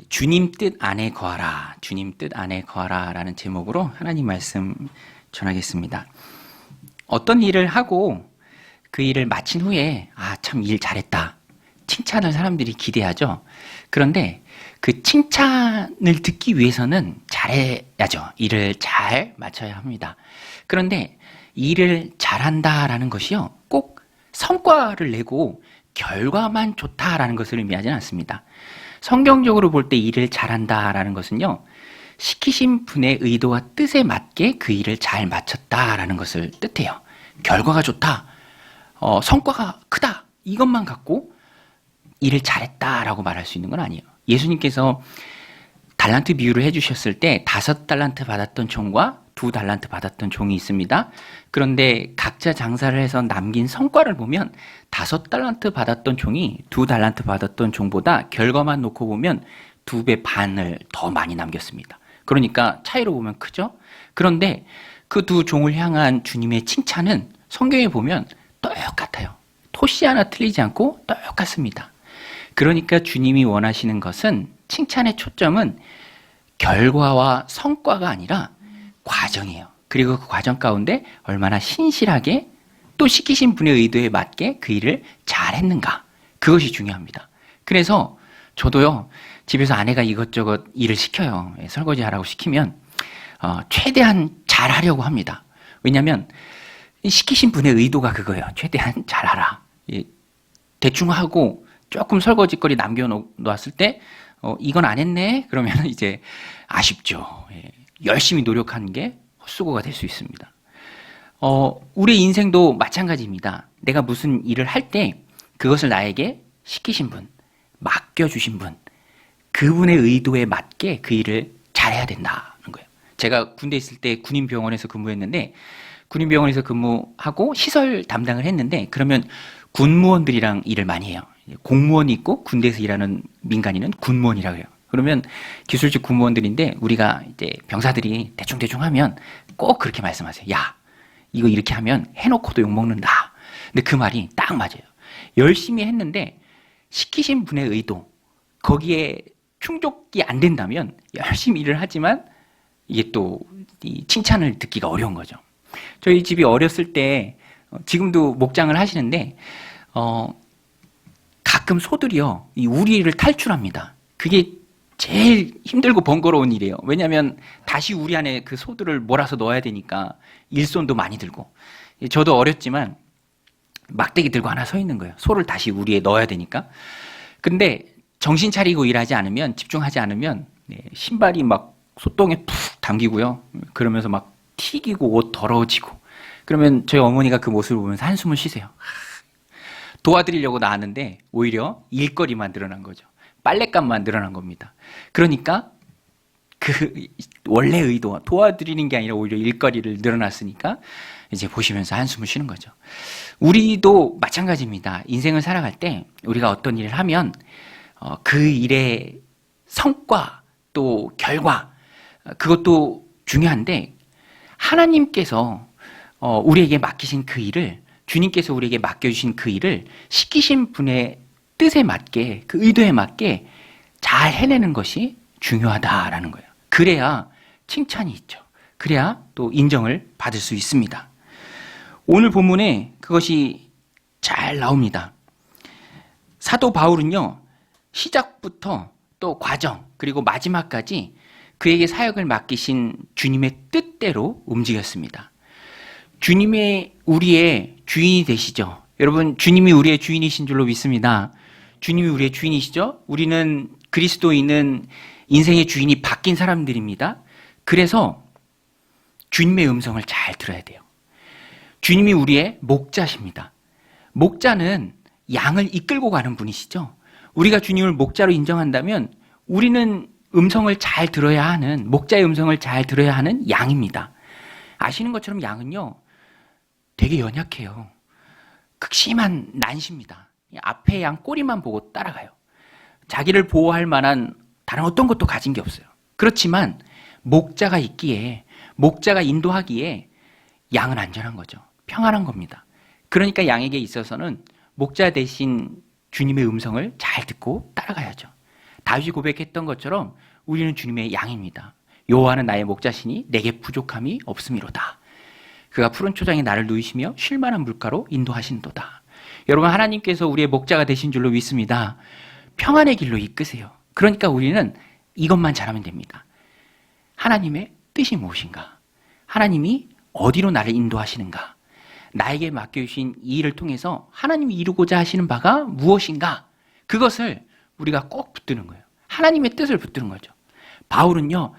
주님 뜻 안에 거하라, 주님 뜻 안에 거하라 라는 제목으로 하나님 말씀 전하겠습니다. 어떤 일을 하고 그 일을 마친 후에 참 일 잘했다, 칭찬을 사람들이 기대하죠. 그런데 그 칭찬을 듣기 위해서는 잘해야죠. 일을 잘 마쳐야 합니다. 그런데 일을 잘한다라는 것이요, 꼭 성과를 내고 결과만 좋다라는 것을 의미하지는 않습니다. 성경적으로 볼 때 일을 잘한다라는 것은요, 시키신 분의 의도와 뜻에 맞게 그 일을 잘 마쳤다라는 것을 뜻해요. 결과가 좋다, 성과가 크다, 이것만 갖고 일을 잘했다라고 말할 수 있는 건 아니에요. 예수님께서 달란트 비유를 해주셨을 때 5달란트 받았던 종과 2달란트 받았던 종이 있습니다. 그런데 각자 장사를 해서 남긴 성과를 보면 5달란트 받았던 종이 2달란트 받았던 종보다 결과만 놓고 보면 2배 반을 더 많이 남겼습니다. 그러니까 차이로 보면 크죠? 그런데 그 두 종을 향한 주님의 칭찬은 성경에 보면 똑같아요. 토시 하나 틀리지 않고 똑같습니다. 그러니까 주님이 원하시는 것은, 칭찬의 초점은 결과와 성과가 아니라 과정이에요. 그리고 그 과정 가운데 얼마나 신실하게 또 시키신 분의 의도에 맞게 그 일을 잘 했는가, 그것이 중요합니다. 그래서 저도요, 집에서 아내가 이것저것 일을 시켜요. 설거지 하라고 시키면 최대한 잘 하려고 합니다. 왜냐하면 시키신 분의 의도가 그거예요. 최대한 잘하라. 대충 하고 조금 설거지거리 남겨놓았을 때 이건 안 했네? 그러면 이제 아쉽죠. 열심히 노력하는 게 헛수고가 될 수 있습니다. 우리 인생도 마찬가지입니다. 내가 무슨 일을 할 때 그것을 나에게 시키신 분, 맡겨주신 분, 그분의 의도에 맞게 그 일을 잘해야 된다는 거예요. 제가 군대 있을 때 군인병원에서 근무했는데, 군인병원에서 근무하고 시설 담당을 했는데, 그러면 군무원들이랑 일을 많이 해요. 공무원이 있고 군대에서 일하는 민간인은 군무원이라고 해요. 그러면 기술직 군무원들인데, 우리가 이제 병사들이 대충 하면 꼭 그렇게 말씀하세요. 야, 이거 이렇게 하면 해놓고도 욕먹는다. 근데 그 말이 딱 맞아요. 열심히 했는데 시키신 분의 의도, 거기에 충족이 안 된다면 열심히 일을 하지만 이게 또 이 칭찬을 듣기가 어려운 거죠. 저희 집이 어렸을 때, 지금도 목장을 하시는데 가끔 소들이요, 이 우리를 탈출합니다. 그게 제일 힘들고 번거로운 일이에요. 왜냐하면 다시 우리 안에 그 소들을 몰아서 넣어야 되니까 일손도 많이 들고, 저도 어렸지만 막대기 들고 하나 서 있는 거예요. 소를 다시 우리에 넣어야 되니까. 근데 정신 차리고 일하지 않으면, 집중하지 않으면 신발이 막 소똥에 푹 담기고요. 그러면서 막 튀기고 옷 더러워지고. 그러면 저희 어머니가 그 모습을 보면서 한숨을 쉬세요. 도와드리려고 나왔는데 오히려 일거리만 늘어난 거죠. 빨랫감만 늘어난 겁니다. 그러니까 그 원래 의도, 도와드리는 게 아니라 오히려 일거리를 늘어났으니까 이제 보시면서 한숨을 쉬는 거죠. 우리도 마찬가지입니다. 인생을 살아갈 때 우리가 어떤 일을 하면 그 일의 성과 또 결과, 그것도 중요한데, 하나님께서 우리에게 맡기신 그 일을, 주님께서 우리에게 맡겨주신 그 일을 시키신 분의 뜻에 맞게, 그 의도에 맞게 잘 해내는 것이 중요하다라는 거예요. 그래야 칭찬이 있죠. 그래야 또 인정을 받을 수 있습니다. 오늘 본문에 그것이 잘 나옵니다. 사도 바울은요, 시작부터 또 과정, 그리고 마지막까지 그에게 사역을 맡기신 주님의 뜻대로 움직였습니다. 주님이 우리의 주인이 되시죠. 여러분, 주님이 우리의 주인이신 줄로 믿습니다. 주님이 우리의 주인이시죠. 우리는 그리스도인은 인생의 주인이 바뀐 사람들입니다. 그래서 주님의 음성을 잘 들어야 돼요. 주님이 우리의 목자십니다. 목자는 양을 이끌고 가는 분이시죠. 우리가 주님을 목자로 인정한다면 우리는 음성을 잘 들어야 하는, 목자의 음성을 잘 들어야 하는 양입니다. 아시는 것처럼 양은요, 되게 연약해요. 극심한 난시입니다. 앞에 양 꼬리만 보고 따라가요. 자기를 보호할 만한 다른 어떤 것도 가진 게 없어요. 그렇지만 목자가 있기에, 목자가 인도하기에 양은 안전한 거죠. 평안한 겁니다. 그러니까 양에게 있어서는 목자 대신 주님의 음성을 잘 듣고 따라가야죠. 다윗이 고백했던 것처럼 우리는 주님의 양입니다. 여호와는 나의 목자시니 내게 부족함이 없음이로다. 그가 푸른 초장에 나를 누이시며 쉴만한 물가로 인도하신도다. 여러분, 하나님께서 우리의 목자가 되신 줄로 믿습니다. 평안의 길로 이끄세요. 그러니까 우리는 이것만 잘하면 됩니다. 하나님의 뜻이 무엇인가? 하나님이 어디로 나를 인도하시는가? 나에게 맡겨주신 이 일을 통해서 하나님이 이루고자 하시는 바가 무엇인가? 그것을 우리가 꼭 붙드는 거예요. 하나님의 뜻을 붙드는 거죠. 바울은요,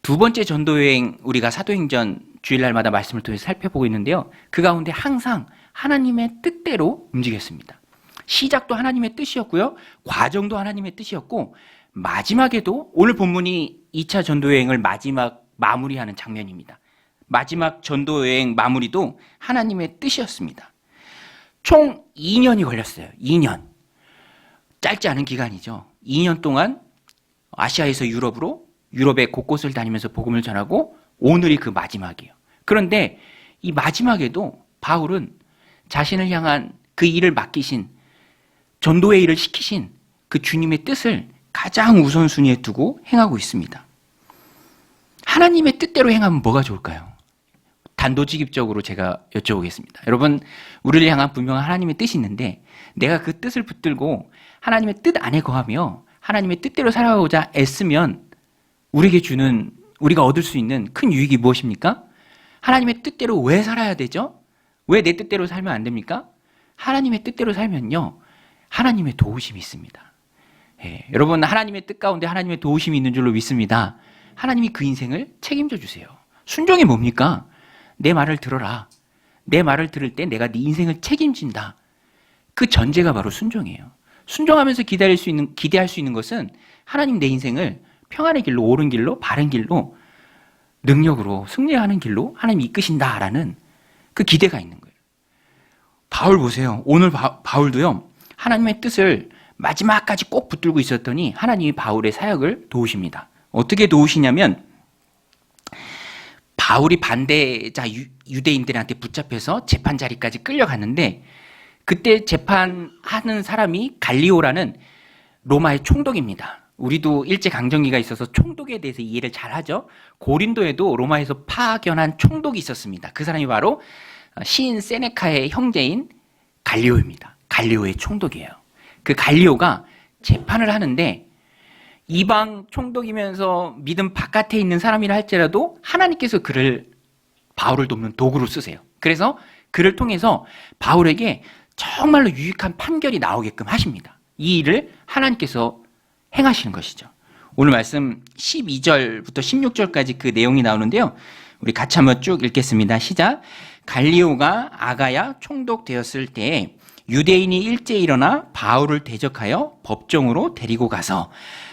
두 번째 전도여행, 우리가 사도행전 주일날마다 말씀을 통해서 살펴보고 있는데요, 그 가운데 항상 하나님의 뜻대로 움직였습니다. 시작도 하나님의 뜻이었고요, 과정도 하나님의 뜻이었고, 마지막에도 오늘 본문이 2차 전도여행을 마지막 마무리하는 장면입니다. 마지막 전도여행 마무리도 하나님의 뜻이었습니다. 총 2년이 걸렸어요. 2년. 짧지 않은 기간이죠. 2년 동안 아시아에서 유럽으로, 유럽의 곳곳을 다니면서 복음을 전하고 오늘이 그 마지막이에요. 그런데 이 마지막에도 바울은 자신을 향한 그 일을 맡기신, 전도의 일을 시키신 그 주님의 뜻을 가장 우선순위에 두고 행하고 있습니다. 하나님의 뜻대로 행하면 뭐가 좋을까요? 단도직입적으로 제가 여쭤보겠습니다. 여러분, 우리를 향한 분명한 하나님의 뜻이 있는데 내가 그 뜻을 붙들고 하나님의 뜻 안에 거하며 하나님의 뜻대로 살아가고자 애쓰면 우리에게 주는, 우리가 얻을 수 있는 큰 유익이 무엇입니까? 하나님의 뜻대로 왜 살아야 되죠? 왜 내 뜻대로 살면 안 됩니까? 하나님의 뜻대로 살면요, 하나님의 도우심이 있습니다. 여러분, 하나님의 뜻 가운데 하나님의 도우심이 있는 줄로 믿습니다. 하나님이 그 인생을 책임져 주세요. 순종이 뭡니까? 내 말을 들어라. 내 말을 들을 때 내가 네 인생을 책임진다. 그 전제가 바로 순종이에요. 순종하면서 기대할 수 있는 것은 하나님 내 인생을 평안의 길로, 옳은 길로, 바른 길로, 능력으로 승리하는 길로 하나님 이끄신다라는 그 기대가 있는 거예요. 바울 보세요. 오늘 바울도요, 하나님의 뜻을 마지막까지 꼭 붙들고 있었더니 하나님이 바울의 사역을 도우십니다. 어떻게 도우시냐면, 바울이 반대자 유대인들한테 붙잡혀서 재판 자리까지 끌려갔는데, 그때 재판하는 사람이 갈리오라는 로마의 총독입니다. 우리도 일제강점기가 있어서 총독에 대해서 이해를 잘 하죠. 고린도에도 로마에서 파견한 총독이 있었습니다. 그 사람이 바로 시인 세네카의 형제인 갈리오입니다. 갈리오의 총독이에요. 그 갈리오가 재판을 하는데, 이방 총독이면서 믿음 바깥에 있는 사람이라 할지라도 하나님께서 바울을 돕는 도구로 쓰세요. 그래서 그를 통해서 바울에게 정말로 유익한 판결이 나오게끔 하십니다. 이 일을 하나님께서 행하시는 것이죠. 오늘 말씀 12절부터 16절까지 그 내용이 나오는데요, 우리 같이 한번 쭉 읽겠습니다. 시작. 갈리오가 아가야 총독 되었을 때에 유대인이 일제히 일어나 바울을 대적하여 법정으로 데리고 가서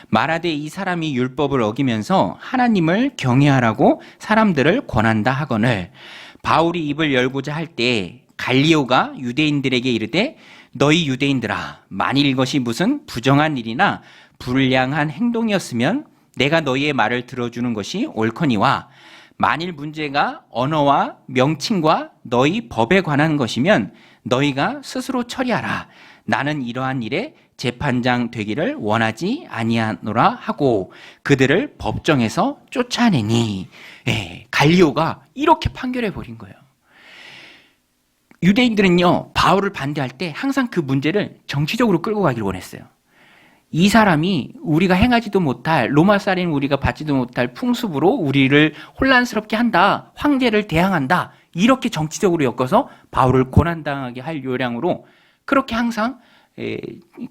말하되 이 사람이 율법을 어기면서 하나님을 경외하라고 사람들을 권한다 하거늘, 바울이 입을 열고자 할 때 갈리오가 유대인들에게 이르되 너희 유대인들아, 만일 이것이 무슨 부정한 일이나 불량한 행동이었으면 내가 너희의 말을 들어주는 것이 옳거니와, 만일 문제가 언어와 명칭과 너희 법에 관한 것이면 너희가 스스로 처리하라. 나는 이러한 일에 재판장 되기를 원하지 아니하노라 하고 그들을 법정에서 쫓아내니. 갈리오가 이렇게 판결해 버린 거예요. 유대인들은요, 바울을 반대할 때 항상 그 문제를 정치적으로 끌고 가기를 원했어요. 이 사람이 우리가 행하지도 못할, 로마살인 우리가 받지도 못할 풍습으로 우리를 혼란스럽게 한다, 황제를 대항한다, 이렇게 정치적으로 엮어서 바울을 고난당하게 할 요량으로 그렇게 항상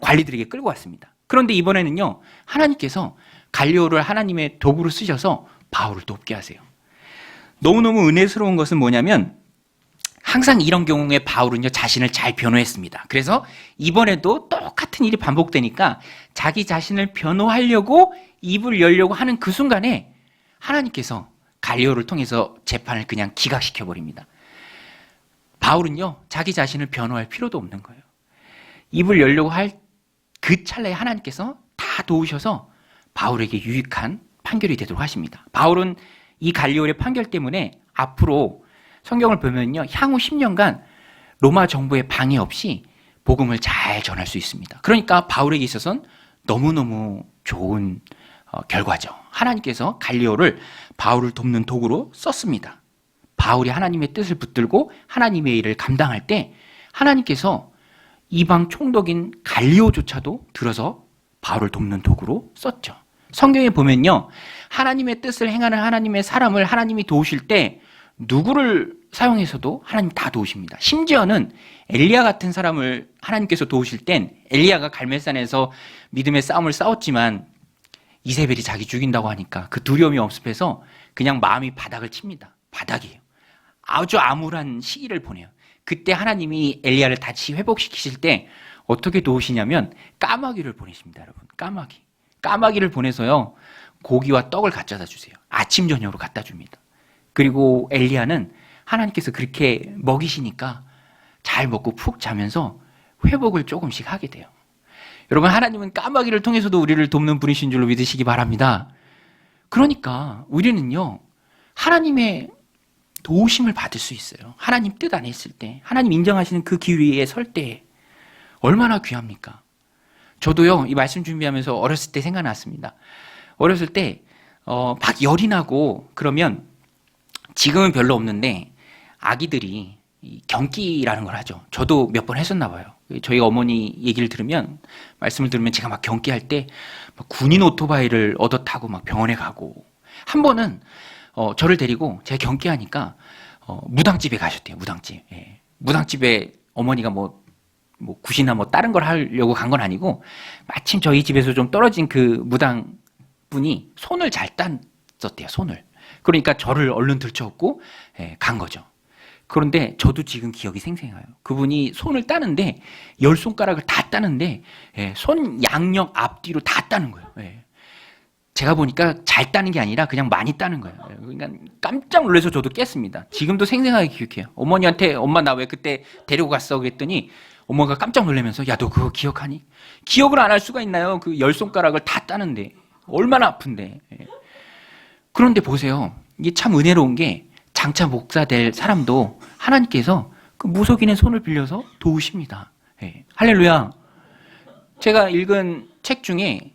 관리들에게 끌고 왔습니다. 그런데 이번에는요, 하나님께서 갈리오를 하나님의 도구로 쓰셔서 바울을 돕게 하세요. 너무너무 은혜스러운 것은 뭐냐면, 항상 이런 경우에 바울은요, 자신을 잘 변호했습니다. 그래서 이번에도 똑같은 일이 반복되니까 자기 자신을 변호하려고 입을 열려고 하는 그 순간에 하나님께서 갈리오를 통해서 재판을 그냥 기각시켜 버립니다. 바울은요, 자기 자신을 변호할 필요도 없는 거예요. 입을 열려고 할 그 찰나에 하나님께서 다 도우셔서 바울에게 유익한 판결이 되도록 하십니다. 바울은 이 갈리오의 판결 때문에 앞으로 성경을 보면요, 향후 10년간 로마 정부의 방해 없이 복음을 잘 전할 수 있습니다. 그러니까 바울에게 있어서는 너무너무 좋은 결과죠. 하나님께서 갈리오를 바울을 돕는 도구로 썼습니다. 바울이 하나님의 뜻을 붙들고 하나님의 일을 감당할 때 하나님께서 이방 총독인 갈리오조차도 들어서 바울을 돕는 도구로 썼죠. 성경에 보면요, 하나님의 뜻을 행하는 하나님의 사람을 하나님이 도우실 때 누구를 사용해서도 하나님 다 도우십니다. 심지어는 엘리야 같은 사람을 하나님께서 도우실 땐 엘리야가 갈멜산에서 믿음의 싸움을 싸웠지만 이세벨이 자기 죽인다고 하니까 그 두려움이 엄습해서 그냥 마음이 바닥을 칩니다. 바닥이에요. 아주 암울한 시기를 보내요. 그때 하나님이 엘리야를 다시 회복시키실 때 어떻게 도우시냐면 까마귀를 보내십니다, 여러분. 까마귀를 보내서요, 고기와 떡을 갖다 주세요. 아침 저녁으로 갖다 줍니다. 그리고 엘리야는 하나님께서 그렇게 먹이시니까 잘 먹고 푹 자면서 회복을 조금씩 하게 돼요. 여러분, 하나님은 까마귀를 통해서도 우리를 돕는 분이신 줄로 믿으시기 바랍니다. 그러니까 우리는요, 하나님의 도우심을 받을 수 있어요. 하나님 뜻 안에 있을 때, 하나님 인정하시는 그 길 위에 설 때 얼마나 귀합니까? 저도요, 이 말씀 준비하면서 어렸을 때 생각났습니다. 어렸을 때 막 열이 나고 그러면 지금은 별로 없는데 아기들이 경기라는 걸 하죠. 저도 몇 번 했었나 봐요. 저희 어머니 얘기를 들으면, 말씀을 들으면 제가 막 경기할 때 막 군인 오토바이를 얻어 타고 막 병원에 가고, 한 번은 저를 데리고 제가 경기하니까 무당집에 가셨대요. 무당집. 예. 무당집에 어머니가 뭐 굿이나 뭐 다른 걸 하려고 간 건 아니고 마침 저희 집에서 좀 떨어진 그 무당 분이 손을 잘 땄었대요. 손을. 그러니까 저를 얼른 들쳐업고 간 거죠. 그런데 저도 지금 기억이 생생해요. 그분이 손을 따는데 10손가락을 다 따는데 손 양옆 앞뒤로 다 따는 거예요. 제가 보니까 잘 따는 게 아니라 그냥 많이 따는 거예요. 그러니까 깜짝 놀라서 저도 깼습니다. 지금도 생생하게 기억해요. 어머니한테 엄마 나 왜 그때 데리고 갔어? 그랬더니 어머니가 깜짝 놀라면서 야, 너 그거 기억하니? 기억을 안 할 수가 있나요? 그 10손가락을 다 따는데 얼마나 아픈데. 그런데 보세요. 이게 참 은혜로운 게 장차 목사 될 사람도 하나님께서 그 무속인의 손을 빌려서 도우십니다. 할렐루야. 제가 읽은 책 중에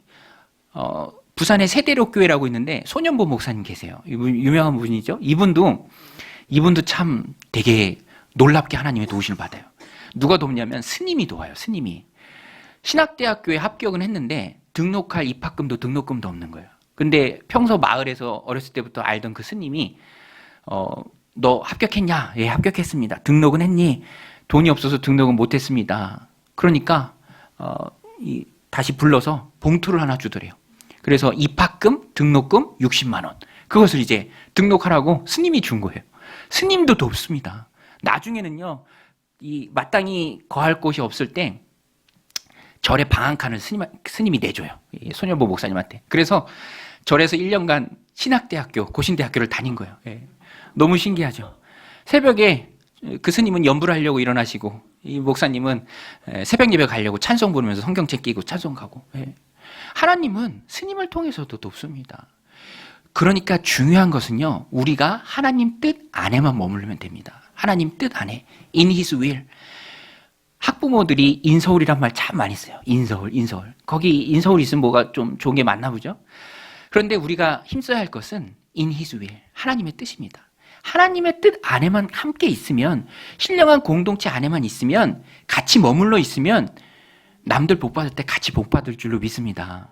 부산의 세대로교회라고 있는데 손연보 목사님 계세요. 이분 유명한 분이죠. 이분도 참 되게 놀랍게 하나님의 도우심을 받아요. 누가 돕냐면 스님이 도와요. 스님이. 신학대학교에 합격은 했는데 등록할 입학금도 등록금도 없는 거예요. 근데 평소 마을에서 어렸을 때부터 알던 그 스님이 너 합격했냐? 예, 합격했습니다. 등록은 했니? 돈이 없어서 등록은 못했습니다. 그러니까 다시 불러서 봉투를 하나 주더래요. 그래서 입학금, 등록금 60만 원. 그것을 이제 등록하라고 스님이 준 거예요. 스님도 돕습니다. 나중에는요, 이 마땅히 거할 곳이 없을 때 절에 방 한 칸을 스님이 내줘요. 손연보 목사님한테. 그래서 절에서 1년간 신학대학교, 고신대학교를 다닌 거예요. 너무 신기하죠. 새벽에 그 스님은 연부를 하려고 일어나시고 이 목사님은 새벽 예배 가려고 찬송 부르면서 성경책 끼고 찬송 가고. 하나님은 스님을 통해서도 돕습니다. 그러니까 중요한 것은요, 우리가 하나님 뜻 안에만 머무르면 됩니다. 하나님 뜻 안에, in his will. 학부모들이 인서울이란 말 참 많이 써요. 인서울. 거기 인서울 있으면 뭐가 좀 좋은 게 많나 보죠? 그런데 우리가 힘써야 할 것은 in his will, 하나님의 뜻입니다. 하나님의 뜻 안에만 함께 있으면, 신령한 공동체 안에만 있으면, 같이 머물러 있으면 남들 복 받을 때 같이 복 받을 줄로 믿습니다.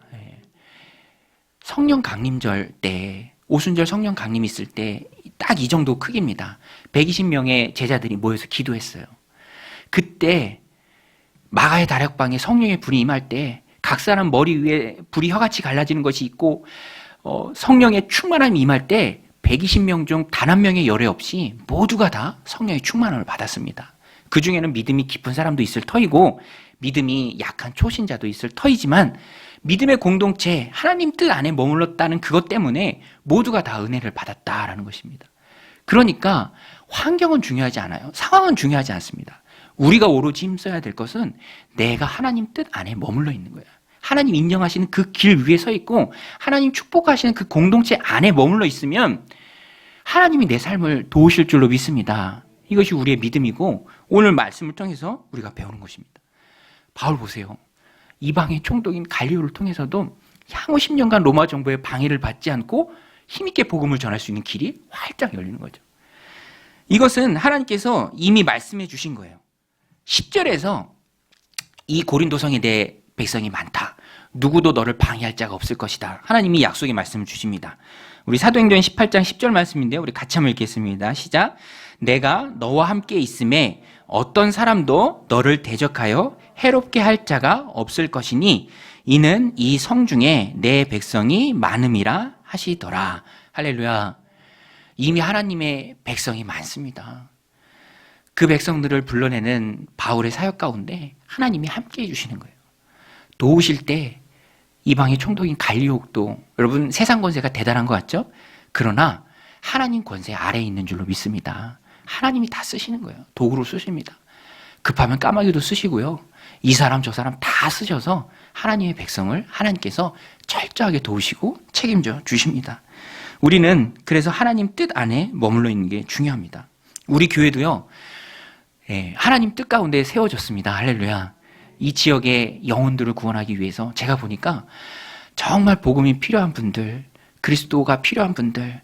성령 강림절 때, 오순절 성령 강림 있을 때 딱 이 정도 크기입니다. 120명의 제자들이 모여서 기도했어요. 그때 마가의 다락방에 성령의 불이 임할 때 각 사람 머리 위에 불이 혀같이 갈라지는 것이 있고 성령의 충만함이 임할 때 120명 중 단 한 명의 열애 없이 모두가 다 성령의 충만함을 받았습니다. 그 중에는 믿음이 깊은 사람도 있을 터이고 믿음이 약한 초신자도 있을 터이지만 믿음의 공동체, 하나님 뜻 안에 머물렀다는 그것 때문에 모두가 다 은혜를 받았다라는 것입니다. 그러니까 환경은 중요하지 않아요. 상황은 중요하지 않습니다. 우리가 오로지 힘써야 될 것은 내가 하나님 뜻 안에 머물러 있는 거야. 하나님 인정하시는 그 길 위에 서 있고 하나님 축복하시는 그 공동체 안에 머물러 있으면 하나님이 내 삶을 도우실 줄로 믿습니다. 이것이 우리의 믿음이고 오늘 말씀을 통해서 우리가 배우는 것입니다. 바울 보세요. 이방의 총독인 갈리오를 통해서도 향후 10년간 로마 정부의 방해를 받지 않고 힘있게 복음을 전할 수 있는 길이 활짝 열리는 거죠. 이것은 하나님께서 이미 말씀해 주신 거예요. 10절에서 이 고린도성에 대해 백성이 많다. 누구도 너를 방해할 자가 없을 것이다. 하나님이 약속의 말씀을 주십니다. 우리 사도행전 18장 10절 말씀인데요. 우리 같이 한번 읽겠습니다. 시작. 내가 너와 함께 있음에 어떤 사람도 너를 대적하여 해롭게 할 자가 없을 것이니 이는 이 성 중에 내 백성이 많음이라 하시더라. 할렐루야. 이미 하나님의 백성이 많습니다. 그 백성들을 불러내는 바울의 사역 가운데 하나님이 함께해 주시는 거예요. 도우실 때 이방의 총독인 갈리옥도, 여러분 세상 권세가 대단한 것 같죠? 그러나 하나님 권세 아래에 있는 줄로 믿습니다. 하나님이 다 쓰시는 거예요. 도구로 쓰십니다. 급하면 까마귀도 쓰시고요. 이 사람 저 사람 다 쓰셔서 하나님의 백성을 하나님께서 철저하게 도우시고 책임져 주십니다. 우리는 그래서 하나님 뜻 안에 머물러 있는 게 중요합니다. 우리 교회도요, 하나님 뜻 가운데 세워졌습니다. 할렐루야. 이 지역의 영혼들을 구원하기 위해서 제가 보니까 정말 복음이 필요한 분들, 그리스도가 필요한 분들,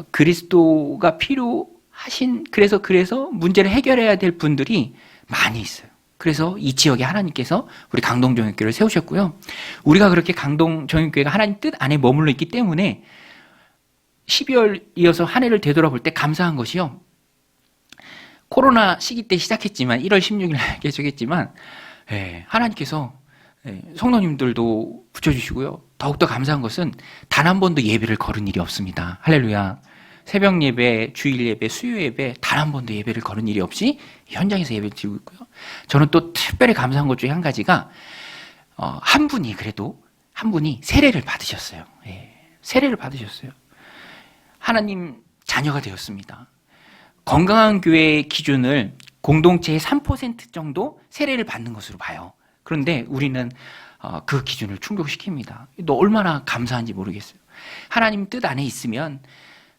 그리스도가 필요하신, 그래서 문제를 해결해야 될 분들이 많이 있어요. 그래서 이 지역에 하나님께서 우리 강동정육교를 세우셨고요. 우리가 그렇게 강동정육교회가 하나님 뜻 안에 머물러 있기 때문에 12월 이어서 한 해를 되돌아볼 때 감사한 것이요. 코로나 시기 때 시작했지만 1월 16일 날 계속했지만 하나님께서 성도님들도 붙여주시고요. 더욱더 감사한 것은 단 한 번도 예배를 거른 일이 없습니다. 할렐루야. 새벽 예배, 주일 예배, 수요 예배 단 한 번도 예배를 거른 일이 없이 현장에서 예배를 드리고 있고요. 저는 또 특별히 감사한 것 중에 한 가지가 한 분이 세례를 받으셨어요. 세례를 받으셨어요. 하나님 자녀가 되었습니다. 건강한 교회의 기준을 공동체의 3% 정도 세례를 받는 것으로 봐요. 그런데 우리는 그 기준을 충족시킵니다. 너 얼마나 감사한지 모르겠어요. 하나님 뜻 안에 있으면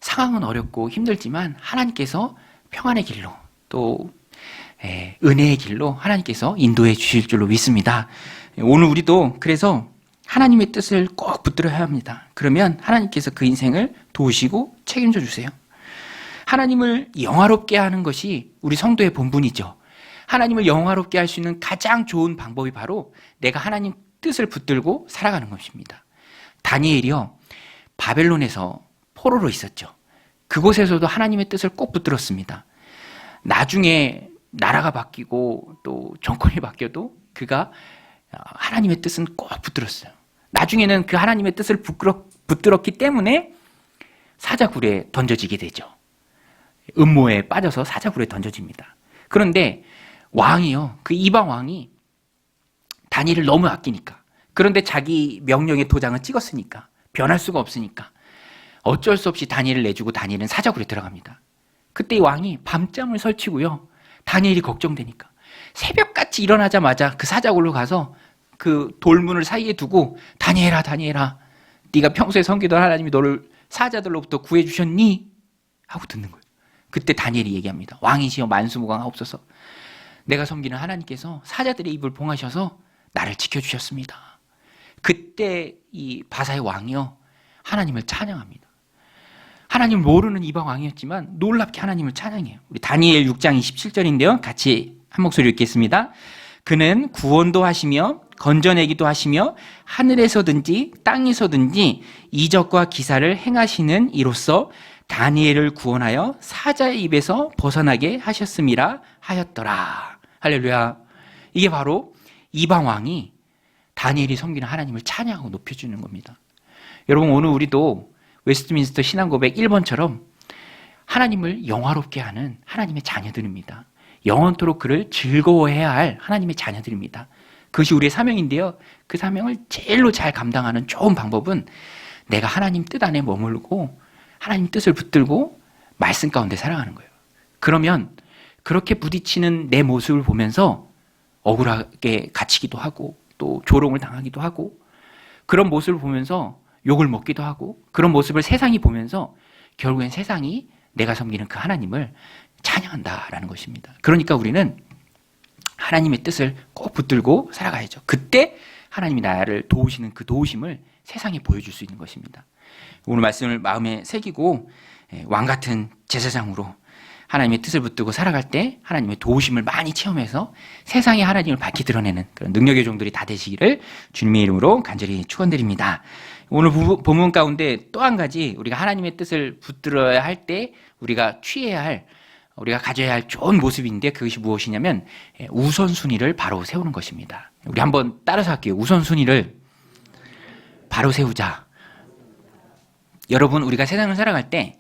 상황은 어렵고 힘들지만 하나님께서 평안의 길로 또 은혜의 길로 하나님께서 인도해 주실 줄로 믿습니다. 오늘 우리도 그래서 하나님의 뜻을 꼭 붙들어야 합니다. 그러면 하나님께서 그 인생을 도우시고 책임져 주세요. 하나님을 영화롭게 하는 것이 우리 성도의 본분이죠. 하나님을 영화롭게 할 수 있는 가장 좋은 방법이 바로 내가 하나님 뜻을 붙들고 살아가는 것입니다. 다니엘이요, 바벨론에서 포로로 있었죠. 그곳에서도 하나님의 뜻을 꼭 붙들었습니다. 나중에 나라가 바뀌고 또 정권이 바뀌어도 그가 하나님의 뜻은 꼭 붙들었어요. 나중에는 그 하나님의 뜻을 붙들었기 때문에 사자굴에 던져지게 되죠. 음모에 빠져서 사자굴에 던져집니다. 그런데 왕이요, 그 이방 왕이 다니엘을 너무 아끼니까, 그런데 자기 명령의 도장을 찍었으니까 변할 수가 없으니까 어쩔 수 없이 다니엘을 내주고 다니엘은 사자굴에 들어갑니다. 그때 이 왕이 밤잠을 설치고요, 다니엘이 걱정되니까 새벽같이 일어나자마자 그 사자굴로 가서 그 돌문을 사이에 두고 다니엘아 네가 평소에 섬기던 하나님이 너를 사자들로부터 구해주셨니? 하고 듣는 거예요. 그때 다니엘이 얘기합니다. 왕이시여 만수무강하옵소서. 내가 섬기는 하나님께서 사자들의 입을 봉하셔서 나를 지켜주셨습니다. 그때 이 바사의 왕이요, 하나님을 찬양합니다. 하나님을 모르는 이방 왕이었지만 놀랍게 하나님을 찬양해요. 우리 다니엘 6장 27절인데요. 같이 한 목소리 읽겠습니다. 그는 구원도 하시며 건져내기도 하시며 하늘에서든지 땅에서든지 이적과 기사를 행하시는 이로써 다니엘을 구원하여 사자의 입에서 벗어나게 하셨음이라 하였더라. 할렐루야. 이게 바로 이방 왕이 다니엘이 섬기는 하나님을 찬양하고 높여주는 겁니다. 여러분, 오늘 우리도 웨스트민스터 신앙고백 1번처럼 하나님을 영화롭게 하는 하나님의 자녀들입니다. 영원토록 그를 즐거워해야 할 하나님의 자녀들입니다. 그것이 우리의 사명인데요. 그 사명을 제일로 잘 감당하는 좋은 방법은 내가 하나님 뜻 안에 머물고 하나님 뜻을 붙들고 말씀 가운데 살아가는 거예요. 그러면 그렇게 부딪히는 내 모습을 보면서 억울하게 갇히기도 하고 또 조롱을 당하기도 하고 그런 모습을 보면서 욕을 먹기도 하고 그런 모습을 세상이 보면서 결국엔 세상이 내가 섬기는 그 하나님을 찬양한다라는 것입니다. 그러니까 우리는 하나님의 뜻을 꼭 붙들고 살아가야죠. 그때 하나님이 나를 도우시는 그 도우심을 세상에 보여줄 수 있는 것입니다. 오늘 말씀을 마음에 새기고 왕같은 제사장으로 하나님의 뜻을 붙들고 살아갈 때 하나님의 도우심을 많이 체험해서 세상에 하나님을 밝히 드러내는 그런 능력의 종들이 다 되시기를 주님의 이름으로 간절히 축원드립니다. 오늘 본문 가운데 또 한 가지 우리가 하나님의 뜻을 붙들어야 할 때 우리가 취해야 할, 우리가 가져야 할 좋은 모습인데 그것이 무엇이냐면 우선순위를 바로 세우는 것입니다. 우리 한번 따라서 할게요. 우선순위를 바로 세우자. 여러분, 우리가 세상을 살아갈 때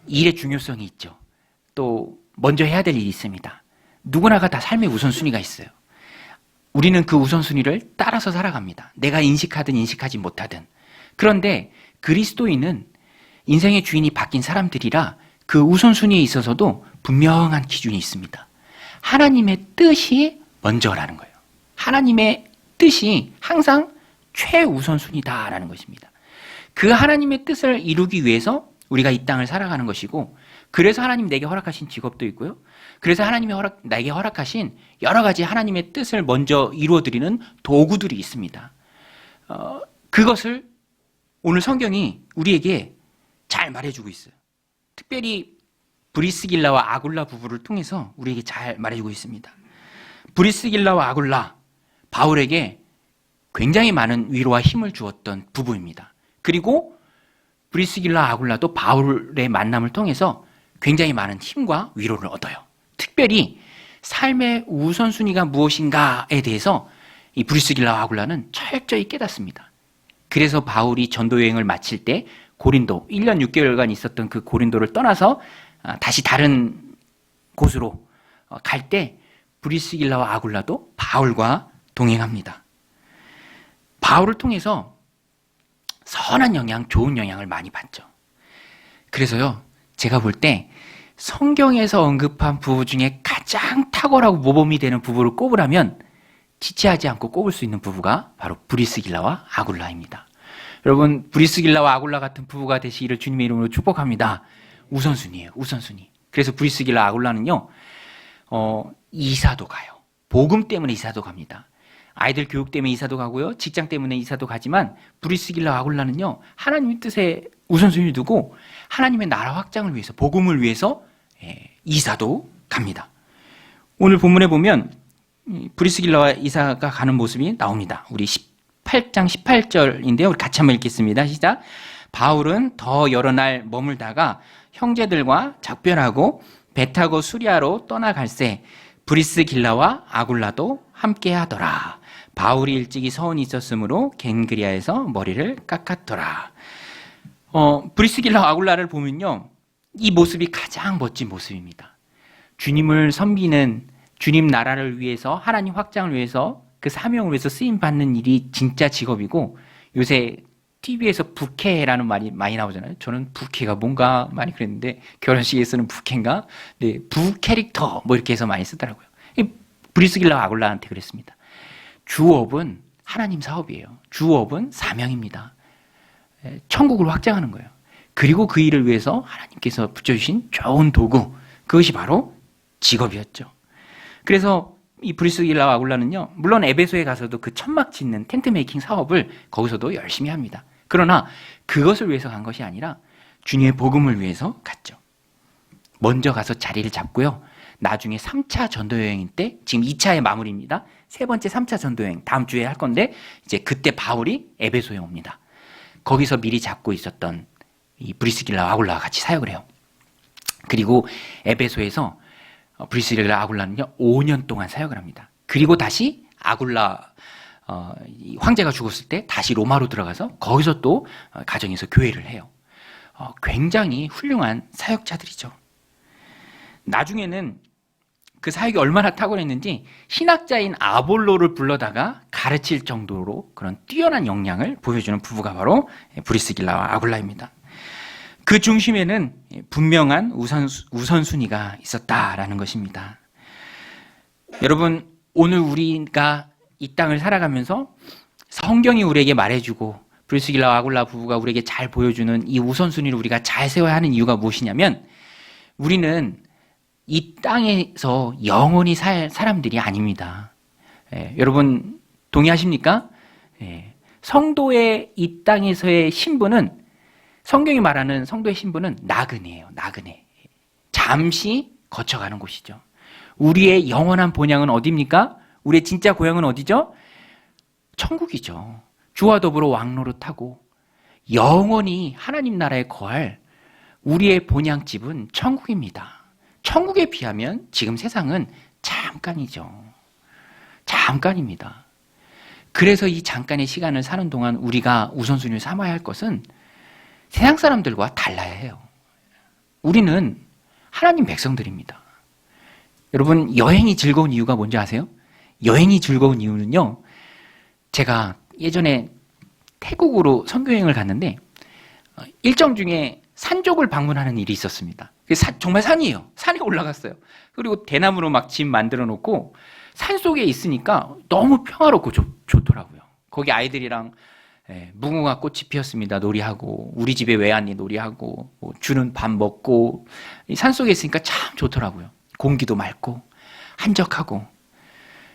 일의 중요성이 있죠. 또 먼저 해야 될 일이 있습니다. 누구나가 다 삶의 우선순위가 있어요. 우리는 그 우선순위를 따라서 살아갑니다. 내가 인식하든 인식하지 못하든. 그런데 그리스도인은 인생의 주인이 바뀐 사람들이라 그 우선순위에 있어서도 분명한 기준이 있습니다. 하나님의 뜻이 먼저라는 거예요. 하나님의 뜻이 항상 최우선순위다라는 것입니다. 그 하나님의 뜻을 이루기 위해서 우리가 이 땅을 살아가는 것이고, 그래서 하나님 내게 허락하신 직업도 있고요. 그래서 하나님이 내게 허락하신 여러 가지 하나님의 뜻을 먼저 이루어드리는 도구들이 있습니다. 그것을 오늘 성경이 우리에게 잘 말해주고 있어요. 특별히 브리스길라와 아굴라 부부를 통해서 우리에게 잘 말해주고 있습니다. 브리스길라와 아굴라, 바울에게 굉장히 많은 위로와 힘을 주었던 부부입니다. 그리고 브리스길라 아굴라도 바울의 만남을 통해서 굉장히 많은 힘과 위로를 얻어요. 특별히 삶의 우선순위가 무엇인가에 대해서 이 브리스길라 아굴라는 철저히 깨닫습니다. 그래서 바울이 전도 여행을 마칠 때 고린도 1년 6개월간 있었던 그 고린도를 떠나서 다시 다른 곳으로 갈 때 브리스길라와 아굴라도 바울과 동행합니다. 바울을 통해서 선한 영향, 좋은 영향을 많이 받죠. 그래서요, 제가 볼 때 성경에서 언급한 부부 중에 가장 탁월하고 모범이 되는 부부를 꼽으라면 지체하지 않고 꼽을 수 있는 부부가 바로 브리스길라와 아굴라입니다. 여러분, 브리스길라와 아굴라 같은 부부가 되시기를 주님의 이름으로 축복합니다. 우선순위예요, 우선순위. 그래서 브리스길라 아굴라는요, 이사도 가요. 복음 때문에 이사도 갑니다. 아이들 교육 때문에 이사도 가고요, 직장 때문에 이사도 가지만 브리스길라 아굴라는요, 하나님의 뜻에 우선순위를 두고 하나님의 나라 확장을 위해서, 복음을 위해서 이사도 갑니다. 오늘 본문에 보면 브리스길라와 이사가 가는 모습이 나옵니다. 우리 18장 18절인데요. 우리 같이 한번 읽겠습니다. 시작. 바울은 더 여러 날 머물다가 형제들과 작별하고 배 타고 수리아로 떠나갈새 브리스길라와 아굴라도 함께 하더라. 바울이 일찍이 서원이 있었으므로 겐그리아에서 머리를 깎았더라. 브리스길라 아굴라를 보면요, 이 모습이 가장 멋진 모습입니다. 주님을 섬기는, 주님 나라를 위해서, 하나님 확장을 위해서, 그 사명을 위해서 쓰임 받는 일이 진짜 직업이고, 요새 TV에서 부케라는 말이 많이 나오잖아요. 저는 부케가 뭔가 많이 그랬는데, 결혼식에 쓰는 부케인가? 네, 부캐릭터 뭐 이렇게 해서 많이 쓰더라고요. 브리스길라 아굴라한테 그랬습니다. 주업은 하나님 사업이에요. 주업은 사명입니다. 천국을 확장하는 거예요. 그리고 그 일을 위해서 하나님께서 붙여주신 좋은 도구, 그것이 바로 직업이었죠. 그래서 이 브리스길라와 아굴라는요, 물론 에베소에 가서도 그 천막 짓는 텐트 메이킹 사업을 거기서도 열심히 합니다. 그러나 그것을 위해서 간 것이 아니라 주님의 복음을 위해서 갔죠. 먼저 가서 자리를 잡고요, 나중에 3차 전도여행 때, 지금 2차의 마무리입니다. 세 번째 3차 전도여행 다음 주에 할 건데, 이제 그때 바울이 에베소에 옵니다. 거기서 미리 잡고 있었던 이 브리스길라 아굴라와 같이 사역을 해요. 그리고 에베소에서 브리스길라 아굴라는요, 5년 동안 사역을 합니다. 그리고 다시 아굴라 황제가 죽었을 때 다시 로마로 들어가서 거기서 또 가정에서 교회를 해요. 굉장히 훌륭한 사역자들이죠. 나중에는 그 사역이 얼마나 탁월했는지 신학자인 아볼로를 불러다가 가르칠 정도로 그런 뛰어난 역량을 보여주는 부부가 바로 브리스길라와 아굴라입니다. 그 중심에는 분명한 우선순위가 있었다라는 것입니다. 여러분, 오늘 우리가 이 땅을 살아가면서 성경이 우리에게 말해주고 브리스길라와 아굴라 부부가 우리에게 잘 보여주는 이 우선순위를 우리가 잘 세워야 하는 이유가 무엇이냐면, 우리는 이 땅에서 영원히 살 사람들이 아닙니다. 여러분, 동의하십니까? 예. 성도의 이 땅에서의 신분은, 성경이 말하는 성도의 신분은 나그네예요. 나그네. 잠시 거쳐가는 곳이죠. 우리의 영원한 본향은 어디입니까? 우리의 진짜 고향은 어디죠? 천국이죠. 주와 더불어 왕노릇하고 영원히 하나님 나라에 거할 우리의 본향집은 천국입니다. 천국에 비하면 지금 세상은 잠깐이죠. 잠깐입니다. 그래서 이 잠깐의 시간을 사는 동안 우리가 우선순위를 삼아야 할 것은 세상 사람들과 달라야 해요. 우리는 하나님 백성들입니다. 여러분, 여행이 즐거운 이유가 뭔지 아세요? 여행이 즐거운 이유는요, 제가 예전에 태국으로 선교여행을 갔는데 일정 중에 산족을 방문하는 일이 있었습니다. 정말 산이에요. 산에 올라갔어요. 그리고 대나무로 막 집 만들어 놓고 산속에 있으니까 너무 평화롭고 좋더라고요. 거기 아이들이랑 무궁화 꽃이 피었습니다. 놀이하고, 우리 집에 왜 왔니 놀이하고, 주는 밥 먹고, 산속에 있으니까 참 좋더라고요. 공기도 맑고 한적하고.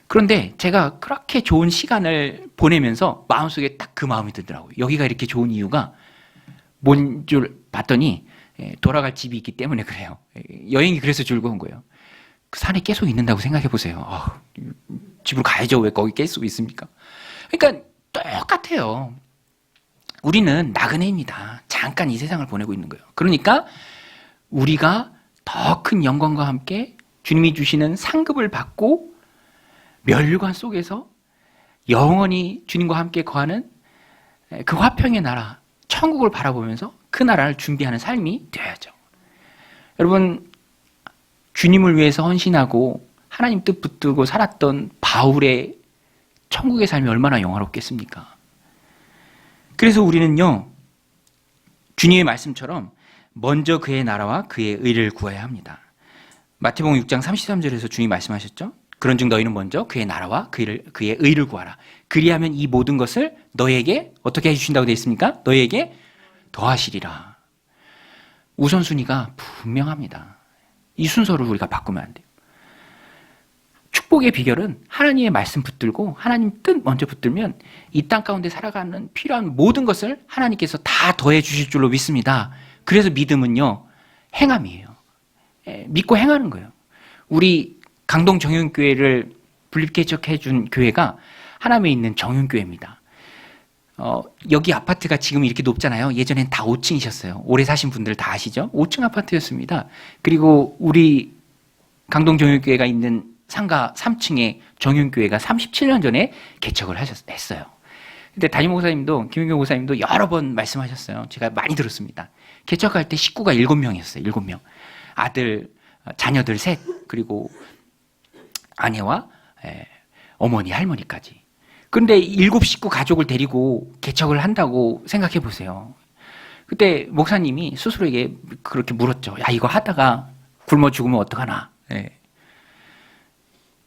그런데 제가 그렇게 좋은 시간을 보내면서 마음속에 딱 그 마음이 들더라고요. 여기가 이렇게 좋은 이유가 뭔 줄 봤더니 돌아갈 집이 있기 때문에 그래요. 여행이 그래서 즐거운 거예요. 그 산에 계속 있는다고 생각해 보세요. 집으로 가야죠. 왜 거기 계속 있습니까? 그러니까 똑같아요. 우리는 나그네입니다. 잠깐 이 세상을 보내고 있는 거예요. 그러니까 우리가 더 큰 영광과 함께 주님이 주시는 상급을 받고 멸류관 속에서 영원히 주님과 함께 거하는 그 화평의 나라, 천국을 바라보면서 그 나라를 준비하는 삶이 되어야죠. 여러분, 주님을 위해서 헌신하고 하나님 뜻 붙들고 살았던 바울의 천국의 삶이 얼마나 영화롭겠습니까? 그래서 우리는요, 주님의 말씀처럼 먼저 그의 나라와 그의 의를 구해야 합니다. 마태복음 6장 33절에서 주님이 말씀하셨죠? 그런즉 너희는 먼저 그의 나라와 그의 의를 구하라. 그리하면 이 모든 것을 너희에게 어떻게 해주신다고 되어 있습니까? 너희에게 더하시리라. 우선순위가 분명합니다. 이 순서를 우리가 바꾸면 안 돼요. 축복의 비결은 하나님의 말씀 붙들고 하나님 뜻 먼저 붙들면 이 땅 가운데 살아가는 필요한 모든 것을 하나님께서 다 더해 주실 줄로 믿습니다. 그래서 믿음은요, 행함이에요. 믿고 행하는 거예요. 우리 강동 정윤교회를 분립개척해 준 교회가 하남에 있는 정윤교회입니다. 여기 아파트가 지금 이렇게 높잖아요. 예전엔 다 5층이셨어요. 오래 사신 분들 다 아시죠? 5층 아파트였습니다. 그리고 우리 강동 정윤교회가 있는 상가 3층에 정윤교회가 37년 전에 개척을 했어요. 근데 담임 목사님도, 김윤경 목사님도 여러 번 말씀하셨어요. 제가 많이 들었습니다. 개척할 때 식구가 7명이었어요. 7명. 아들, 자녀들 셋, 그리고 아내와 어머니, 할머니까지. 그런데 7식구 가족을 데리고 개척을 한다고 생각해 보세요. 그때 목사님이 스스로에게 그렇게 물었죠. 야, 이거 하다가 굶어 죽으면 어떡하나.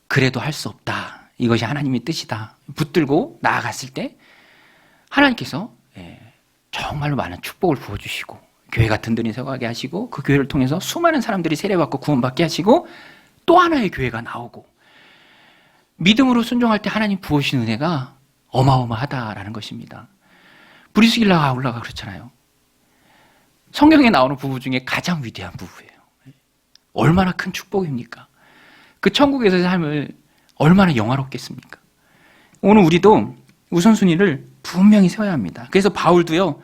그래도 할 수 없다. 이것이 하나님의 뜻이다. 붙들고 나아갔을 때 하나님께서 정말로 많은 축복을 부어주시고 교회가 든든히 서가게 하시고 그 교회를 통해서 수많은 사람들이 세례받고 구원받게 하시고 또 하나의 교회가 나오고 믿음으로 순종할 때 하나님 부어주신 은혜가 어마어마하다라는 것입니다. 브리스길라가 올라가 그렇잖아요. 성경에 나오는 부부 중에 가장 위대한 부부예요. 얼마나 큰 축복입니까? 그 천국에서의 삶을 얼마나 영화롭겠습니까? 오늘 우리도 우선순위를 분명히 세워야 합니다. 그래서 바울도요,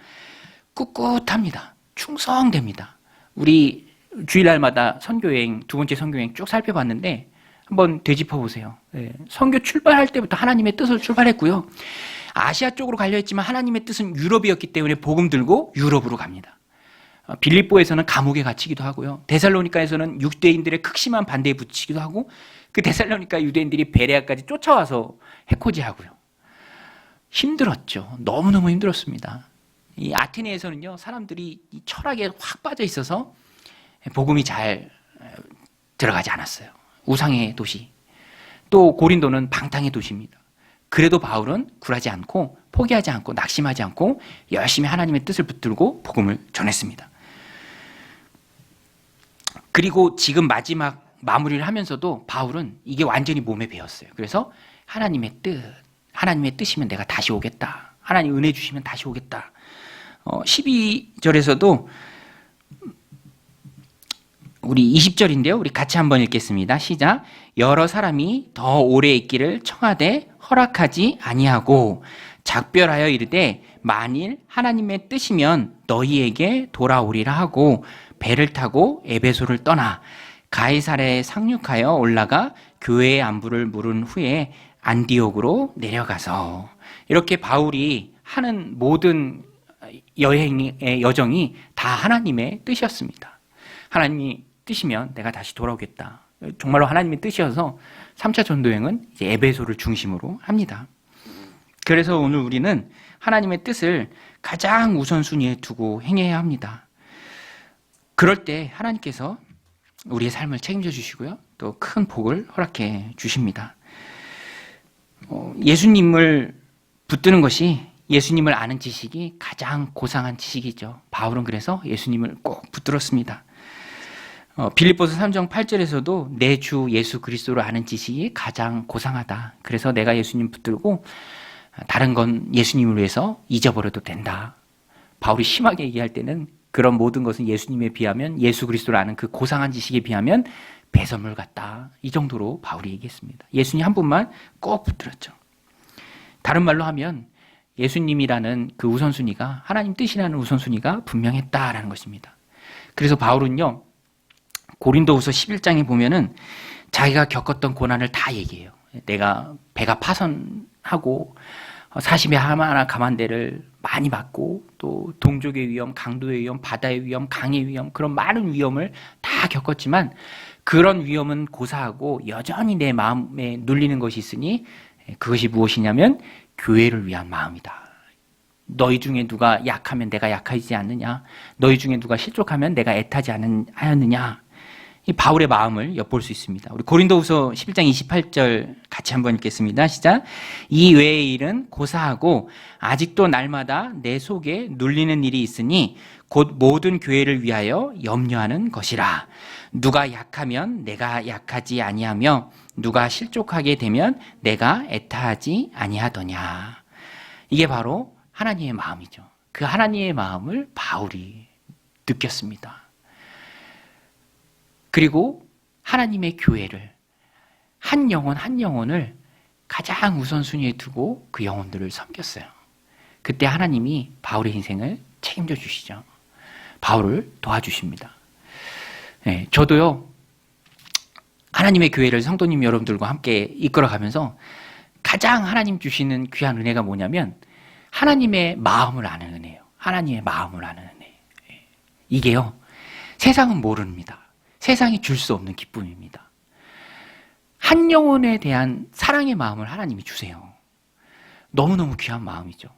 꿋꿋합니다. 충성됩니다. 우리 주일날마다 선교여행, 두 번째 선교여행 쭉 살펴봤는데 한번 되짚어 보세요. 선교 출발할 때부터 하나님의 뜻을 출발했고요. 아시아 쪽으로 가려 했지만 하나님의 뜻은 유럽이었기 때문에 복음 들고 유럽으로 갑니다. 빌립보에서는 감옥에 갇히기도 하고요. 데살로니가에서는 유대인들의 극심한 반대에 붙이기도 하고 그 데살로니가 유대인들이 베레아까지 쫓아와서 해코지하고요. 힘들었죠. 너무너무 힘들었습니다. 이 아테네에서는요, 사람들이 이 철학에 확 빠져 있어서 복음이 잘 들어가지 않았어요. 우상의 도시. 또 고린도는 방탕의 도시입니다. 그래도 바울은 굴하지 않고 포기하지 않고 낙심하지 않고 열심히 하나님의 뜻을 붙들고 복음을 전했습니다. 그리고 지금 마지막 마무리를 하면서도 바울은 이게 완전히 몸에 배었어요. 그래서 하나님의 뜻, 하나님의 뜻이면 내가 다시 오겠다. 하나님 은혜 주시면 다시 오겠다. 12절에서도 우리 20절인데요. 우리 같이 한번 읽겠습니다. 시작. 여러 사람이 더 오래 있기를 청하되 허락하지 아니하고 작별하여 이르되 만일 하나님의 뜻이면 너희에게 돌아오리라 하고 배를 타고 에베소를 떠나 가이사랴에 상륙하여 올라가 교회의 안부를 물은 후에 안디옥으로 내려가서, 이렇게 바울이 하는 모든 여행의 여정이 다 하나님의 뜻이었습니다. 하나님이 뜻이면 내가 다시 돌아오겠다. 정말로 하나님의 뜻이어서 3차 전도여행은 이제 에베소를 중심으로 합니다. 그래서 오늘 우리는 하나님의 뜻을 가장 우선순위에 두고 행해야 합니다. 그럴 때 하나님께서 우리의 삶을 책임져 주시고요. 또 큰 복을 허락해 주십니다. 예수님을 붙드는 것이, 예수님을 아는 지식이 가장 고상한 지식이죠. 바울은 그래서 예수님을 꼭 붙들었습니다. 빌립보서 3장 8절에서도 내 주 예수 그리스도를 아는 지식이 가장 고상하다. 그래서 내가 예수님 붙들고 다른 건 예수님을 위해서 잊어버려도 된다. 바울이 심하게 얘기할 때는 그런 모든 것은 예수님에 비하면, 예수 그리스도를 아는 그 고상한 지식에 비하면 배설물 같다. 이 정도로 바울이 얘기했습니다. 예수님 한 분만 꼭 붙들었죠. 다른 말로 하면 예수님이라는 그 우선순위가, 하나님 뜻이라는 우선순위가 분명했다라는 것입니다. 그래서 바울은요, 고린도후서 11장에 보면은 자기가 겪었던 고난을 다 얘기해요. 내가 배가 파손하고 40의 하마나 가만대를 많이 맞고, 또 동족의 위험, 강도의 위험, 바다의 위험, 강의 위험, 그런 많은 위험을 다 겪었지만 그런 위험은 고사하고 여전히 내 마음에 눌리는 것이 있으니 그것이 무엇이냐면 교회를 위한 마음이다. 너희 중에 누가 약하면 내가 약하지 않느냐? 너희 중에 누가 실족하면 내가 애타지 않았느냐? 이 바울의 마음을 엿볼 수 있습니다. 우리 고린도후서 11장 28절 같이 한번 읽겠습니다. 시작. 이 외의 일은 고사하고 아직도 날마다 내 속에 눌리는 일이 있으니 곧 모든 교회를 위하여 염려하는 것이라. 누가 약하면 내가 약하지 아니하며 누가 실족하게 되면 내가 애타하지 아니하더냐. 이게 바로 하나님의 마음이죠. 그 하나님의 마음을 바울이 느꼈습니다. 그리고 하나님의 교회를, 한 영혼 한 영혼을 가장 우선순위에 두고 그 영혼들을 섬겼어요. 그때 하나님이 바울의 인생을 책임져 주시죠. 바울을 도와주십니다. 네, 저도요, 하나님의 교회를 성도님 여러분들과 함께 이끌어가면서 가장 하나님 주시는 귀한 은혜가 뭐냐면 하나님의 마음을 아는 은혜예요. 하나님의 마음을 아는 은혜. 이게요, 세상은 모릅니다. 세상이 줄 수 없는 기쁨입니다. 한 영혼에 대한 사랑의 마음을 하나님이 주세요. 너무너무 귀한 마음이죠.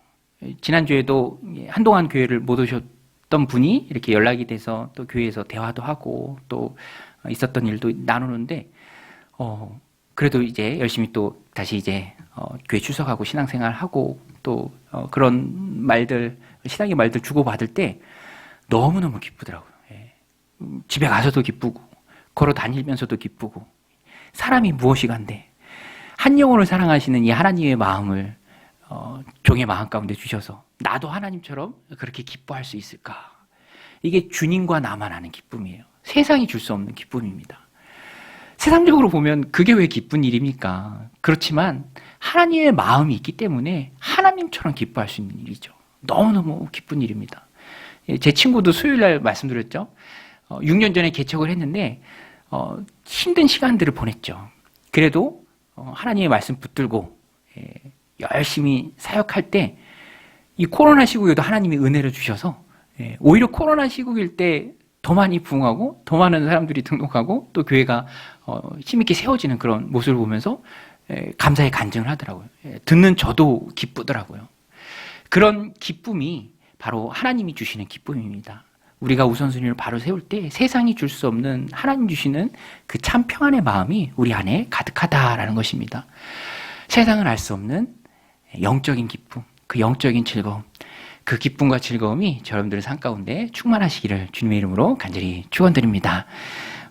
지난주에도 한동안 교회를 못 오셨던 분이 이렇게 연락이 돼서 또 교회에서 대화도 하고 또 있었던 일도 나누는데, 그래도 이제 열심히 또 다시 이제 교회 출석하고 신앙생활하고 또 그런 말들, 신앙의 말들 주고받을 때 너무너무 기쁘더라고요. 집에 가서도 기쁘고 걸어 다니면서도 기쁘고, 사람이 무엇이 간데 한 영혼을 사랑하시는 이 하나님의 마음을 종의 마음 가운데 주셔서 나도 하나님처럼 그렇게 기뻐할 수 있을까? 이게 주님과 나만 아는 기쁨이에요. 세상이 줄 수 없는 기쁨입니다. 세상적으로 보면 그게 왜 기쁜 일입니까? 그렇지만 하나님의 마음이 있기 때문에 하나님처럼 기뻐할 수 있는 일이죠. 너무너무 기쁜 일입니다. 제 친구도 수요일날 말씀드렸죠. 6년 전에 개척을 했는데 힘든 시간들을 보냈죠. 그래도 하나님의 말씀 붙들고 열심히 사역할 때 이 코로나 시국에도 하나님이 은혜를 주셔서 오히려 코로나 시국일 때 더 많이 부흥하고 더 많은 사람들이 등록하고 또 교회가 힘있게 세워지는 그런 모습을 보면서 감사의 간증을 하더라고요. 듣는 저도 기쁘더라고요. 그런 기쁨이 바로 하나님이 주시는 기쁨입니다. 우리가 우선순위를 바로 세울 때 세상이 줄 수 없는 하나님 주시는 그 참 평안의 마음이 우리 안에 가득하다라는 것입니다. 세상은 알 수 없는 영적인 기쁨, 그 영적인 즐거움, 그 기쁨과 즐거움이 여러분들의 삶 가운데 충만하시기를 주님의 이름으로 간절히 축원드립니다.